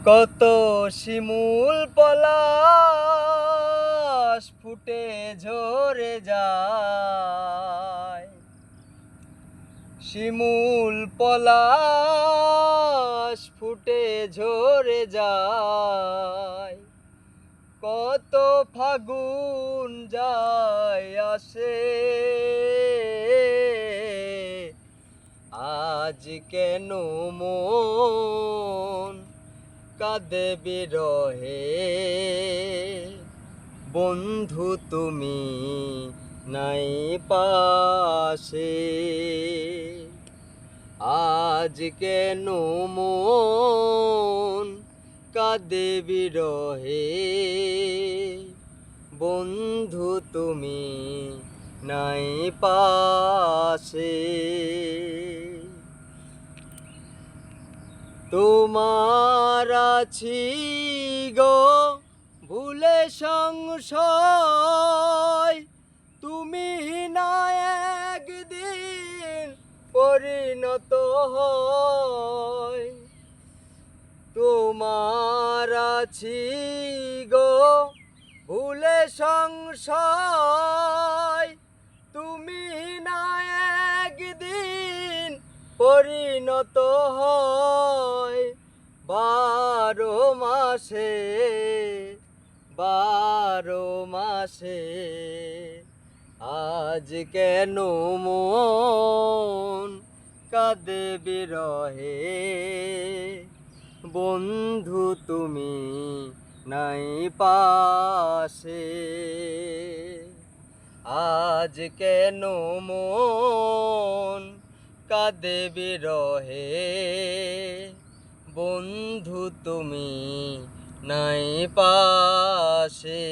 কত শিমুল পলাশ ফুটে ঝরে যায়, শিমুল পলাশ ফুটে ঝরে যায়। কত ফাগুন যায় আসে, আজ কেন মন কাঁদে বিরহে। বন্ধু তুমি নাই পাশে, আজ কেন মন কাঁদে বিরহে। বন্ধু তুমি নাই পাশে। তোমার আছি গো ভুলে সংশয়, তুমি না একদিন পরিণত হয়। তোমার আছি গো ভুলে সংশয়, তুমি না একদিন পরিণত হয়। 12 মাসে 12 মাসে আজ কেন মন কাঁদে বিরহে। বন্ধু তুমি নাই পাশে, আজ কেন মন কাঁদে বিরহে। বন্ধু তুমি নাই পাশে।